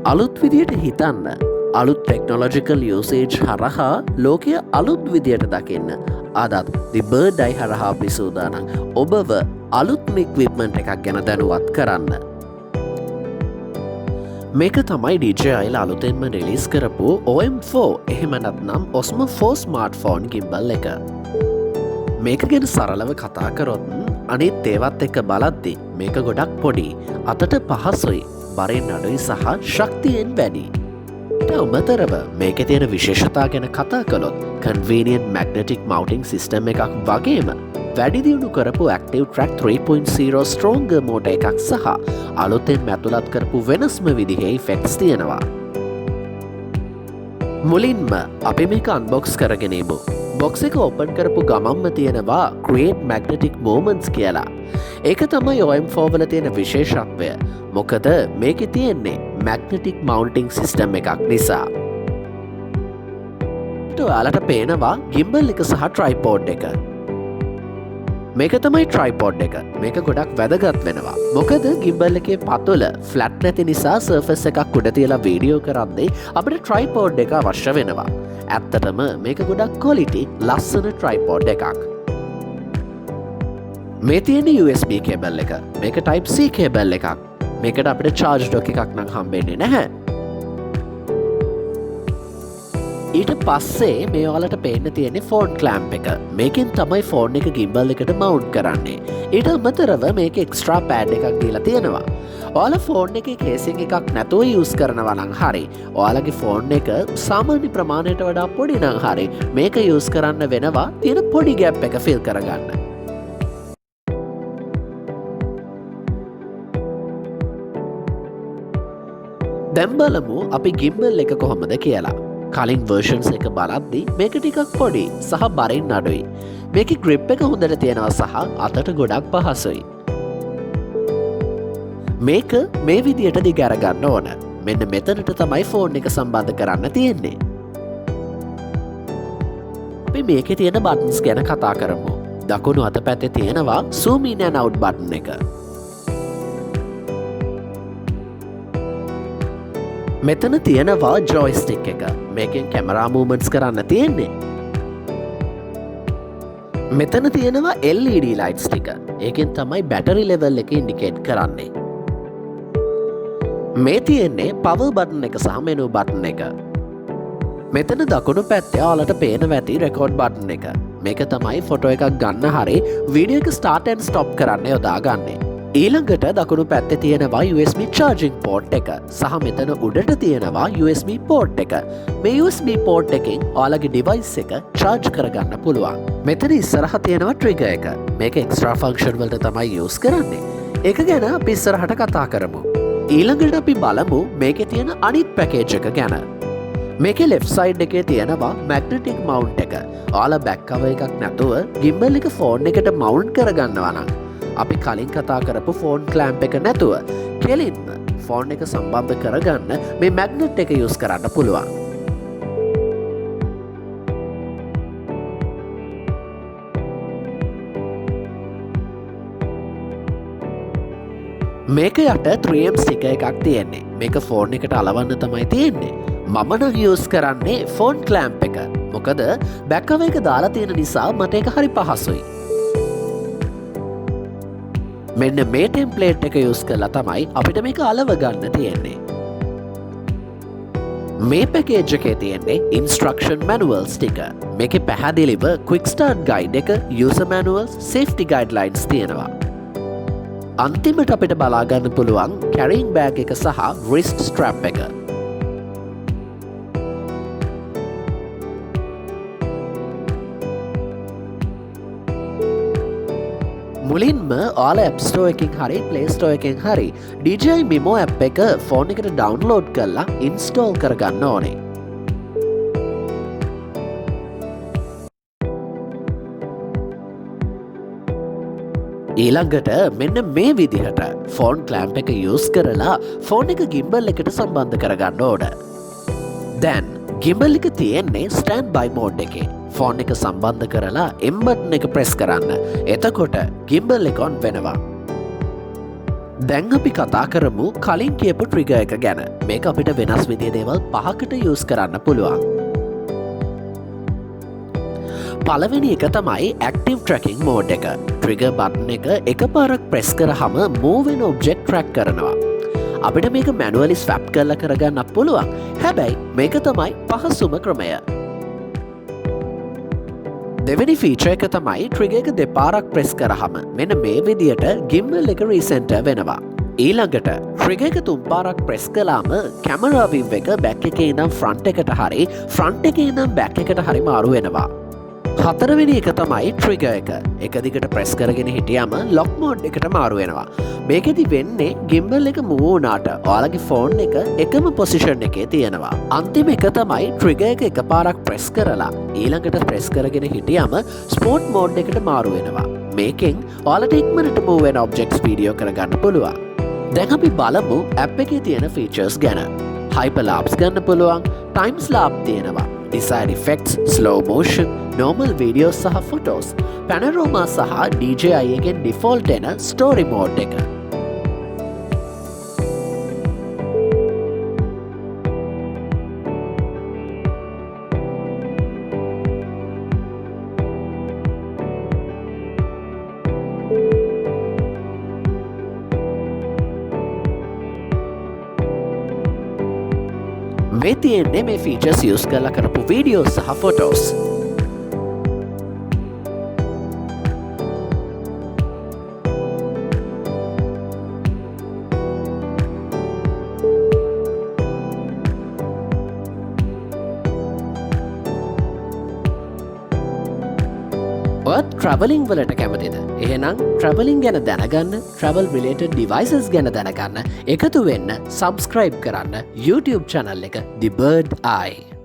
අලුත් විදියට හිතන්න අලුත් ටෙක්නොලොජිකල් යසේජ් හරහා ලෝකය අලුත් විදියට දකින්න අදත් දිබර්ඩයි හරහා පිසූදානන් ඔබව අලුත්ම ඉක්විප්මන්ට් එකක් ගැන දැනුවත් කරන්න. මේක තමයි DJI අලුතෙන්ම රිලීස් කරපු OM4 එහෙමනත් නම් ඔස්ම 4 ස්මාර්ට්ෆෝන් ගිම්බල් එක. මේක ගැන සරලව කතා කරොත් අනිත් ඒවත් එක බලද්දි මේක ගොඩක් පොඩි අතට පහසුයි බරෙන් අඩුයි සහ ශක්තියෙන් වැඩි. අමතරව මේක තියෙන විශේෂතා ගැන කතා කළොත් කන්වීනියන්ට් මැග්නටික් මවුටිං සිස්ටම් එකක් වගේම වැඩි දියුණු කරපු Active Track 3.0 Stronger මෝටර් එකක් සහ අලුතෙන් ඇතුළත් කරපු වෙනස්ම විදිහේ ඉෆෙක්ට්ස් තියෙනවා. මුලින්ම අපි මේක අන්බොක්ස් කරගෙනමු. බොක්ස් එක ඕපන් කරපු ගමම්ම තියෙනවා Create Magnetic Moments කියලා. ඒක තමයි OM4 වල තියෙන විශේෂත්වය. මොකද මේක තියෙන්නේ මැග්නටික් මවුන්ටිං සිස්ටම් එකක් නිසා. ඔයාලට පේනවා ගිම්බල් එක සහ ට්‍රයිපෝඩ් එක. මේක තමයි ට්‍රයිපෝඩ් එක. මේක ගොඩක් වැදගත් වෙනවා. මොකද ගිම්බල් එකේ පතුල ෆ්ලැට් නැති නිසා සර්ෆස් එකක් උඩ තියලා වීඩියෝ කරද්දී අපිට ට්‍රයිපෝඩ් එක අවශ්‍ය වෙනවා. ඇත්තටම මේක ගොඩක් ක්වොලිටි ලස්සන ට්‍රයිපෝඩ් එකක්. මේ තියෙන USB කේබල් එක. මේක Type C කේබල් එකක්. මේකට අපිට චාර්ජ් ඩොක් එකක් නම් හම්බෙන්නේ නැහැ. ඊට පස්සේ මේ ඔයාලට පේන්න තියෙන්නේ ෆෝන් ක්ලෑම්ප් එක. මේකෙන් තමයි ෆෝන් එක ගිම්බල් එකට මවුන්ට් කරන්නේ. ඊට අමතරව මේක එක්ස්ට්‍රා පෑඩ් එකක් දීලා තියෙනවා. ඔයාලා ෆෝන් එකේ කේසින් එකක් නැතුව යූස් කරනවා නම් හරි. ඔයාලගේ ෆෝන් එක සාමාන්‍ය ප්‍රමාණයට වඩා පොඩි නම් හරි. මේක යූස් කරන්න වෙනවා තියෙන පොඩි ගැප් එක ෆිල් කරගන්න. දැන් බලමු අපි ගිම්බල් එක කොහොමද කියලා. කලින් වර්ෂන්ස් එක බලද්දි මේක ටිකක් පොඩි සහ බරින් අඩුයි. මේකේ ග්‍රිප් එක හොඳට තියෙනවා සහ අතට ගොඩක් පහසුයි. මේක මේ විදියට දිග අරගන්න ඕන. මෙන්න මෙතනට තමයි ෆෝන් එක සම්බන්ධ කරන්න තියෙන්නේ. අපි මේකේ තියෙන බටන්ස් ගැන කතා කරමු. දකුණු අත පැත්තේ තියෙනවා zoom in and out button එක. මෙතන තියෙනවා ජොයිස්ටික් එක. මේකෙන් කැමරා මූවමන්ට්ස් කරන්න තියෙන්නේ. මෙතන තියෙනවා LED ලයිට්ස් ටික. ඒකෙන් තමයි බැටරි ලෙවල් එක ඉන්ඩිකේට් කරන්නේ. මේ තියෙන්නේ පවර් බටන් එක සහ මෙනු බටන් එක. මෙතන දකුණු පැත්තේ ඔයාලට පේනවා ඇති රෙකෝඩ් බටන් එක. මේක තමයි ෆොටෝ එකක් ගන්න හරි වීඩියෝ එක ස්ටාර්ට් ඇන්ඩ් ස්ටොප් කරන්න යොදාගන්නේ. ඊළඟට දකුණු පැත්තේ තියෙනවා USB charging port එක සහ මෙතන උඩට තියෙනවා USB port එක. මේ USB port එකෙන් ඔයාලගේ device එක charge කරගන්න පුළුවන්. මෙතන ඉස්සරහා තියෙනවා trigger එක. මේක extra function වලට තමයි use කරන්නේ. ඒක ගැන අපි ඉස්සරහට කතා කරමු. ඊළඟට අපි බලමු මේකේ තියෙන අනිත් පැකේජ් එක ගැන. මේකේ left side එකේ තියෙනවා magnetic mount එක. ඔයාලා back cover එකක් නැතුව gimbal එක phone එකට mount කරගන්නවා නම් අපි කලින් කතා කරපු ෆෝන් ක්ලෑම්ප් එක නැතුව කෙලින්ම ෆෝන් එක සම්බන්ධ කරගන්න මේ මැග්නට් එක යූස් කරන්න පුළුවන්. මේක යට 3M ස්ටිකර් එකක් තියෙන්නේ. මේක ෆෝන් එකට අලවන්න තමයි තියෙන්නේ. මම නම් යූස් කරන්නේ ෆෝන් ක්ලෑම්ප් එක. මොකද බැක් කවර් එක දාලා තියෙන නිසා මට ඒක හරි පහසුයි. මෙන්න මේ ටෙම්ප්ලේට් එක යූස් කරලා තමයි අපිට මේක අලව ගන්න තියෙන්නේ. මේ පැකේජ් එකේ තියෙන්නේ ඉන්ස්ට්‍රක්ෂන් මැනුවල්ස් ටික. මේකේ පැහැදිලිව ක්වික් ස්ටාර්ට් ගයිඩ් එක, යූසර් මැනුවල්ස්, සේෆ්ටි ගයිඩ්ලයින්ස් තියෙනවා. අන්තිමට අපිට බලා ගන්න පුළුවන් කැරින් බෑග් එක සහ රිස්ට් ස්ට්‍රැප් එක. මුලින්ම ඔයාලා App Store එකෙන් හරි Play Store එකෙන් හරි DJI Mimo app එක ෆෝන් එකට ඩවුන්ලෝඩ් කරලා ඉන්ස්ටෝල් කරගන්න ඕනේ. ඊළඟට මෙන්න මේ විදිහට ෆෝන් ක්ලෑම්ප් එක යූස් කරලා ෆෝන් එක ගිම්බල් එකට සම්බන්ධ කරගන්න ඕන. දැන් ගිම්බල් එක තියෙන්නේ ස්ටෑන්ඩ් බයි මෝඩ් එකේ. ෆෝන් එක සම්බන්ධ කරලා M බටන් එක ප්‍රෙස් කරන්න. එතකොට ගිම්බල් එක ඔන් වෙනවා. දැන් අපි කතා කරමු කලින් කියපු ට්‍රිගර් එක ගැන. මේක අපිට වෙනස් විදිහේ දේවල් 5කට යූස් කරන්න පුළුවන්. පළවෙනි එක තමයි ඇක්ටිව් ට්‍රැකින් මෝඩ් එක. ට්‍රිගර් බටන් එක එකපාරක් ප්‍රෙස් කරාම මූව් වෙන ඔබ්ජෙක්ට් ට්‍රැක් කරනවා. අපිට මේක මැනුවලි ස්වැප් කරලා කරගන්න පුළුවන්. හැබැයි මේක තමයි පහසුම ක්‍රමය. දෙවැනි ෆීචර් එක තමයි ට්‍රිගර් එක දෙපාරක් ප්‍රෙස් කරාම මෙන්න මේ විදියට ගිම්බල් එක රීසෙන්ටර් වෙනවා. ඊළඟට ට්‍රිගර් එක තුන් පාරක් ප්‍රෙස් කළාම කැමරා විව් එක බැක් එකේ ඉඳන් ෆ්‍රන්ට් එකට හරි ෆ්‍රන්ට් එකේ ඉඳන් බැක් එකට හරි මාරු වෙනවා. හතරවෙනි එක තමයි ට්‍රිගර් එක. එක දිගට ප්‍රෙස් කරගෙන හිටියම ලොක් මෝඩ් එකට මාරු වෙනවා. මේකෙදි වෙන්නේ ගිම්බල් එක මූව් වුණාට ඔයාලගේ ෆෝන් එක එකම පොසිෂන් එකේ තියෙනවා. අන්තිම එක තමයි ට්‍රිගර් එක එකපාරක් ප්‍රෙස් කරලා ඊළඟට ප්‍රෙස් කරගෙන හිටියම ස්පෝර්ට් මෝඩ් එකට මාරු වෙනවා. මේකෙන් ඔයාලට ඉක්මනට මූව් වෙන ඔබ්ජෙක්ට්ස් වීඩියෝ කරගන්න පුළුවන්. දැන් අපි බලමු ඇප් එකේ තියෙන ෆීචර්ස් ගැන. හයිපර්ලාප්ස් ගන්න පුළුවන්, ටයිම්ස් ලාප් තියෙනවා. Desired effects, slow motion, normal videos සහ photos, panorama සහ DJI එකෙන් default එන story mode එක. මේ තියෙන්නේ මේ ෆීචර්ස් යූස් කරලා කරපු වීඩියෝස් සහ ෆොටෝස්. ඔයත් ට්‍රැවලිං වලට කැමතිද? එහෙනම් ට්‍රැවලිං ගැන දැනගන්න, ට්‍රැවල් රිලේටඩ් ඩිවයිසස් ගැන දැනගන්න එකතු වෙන්න සබස්ක්‍රයිබ් කරන්න YouTube channel එක The Bird Eye.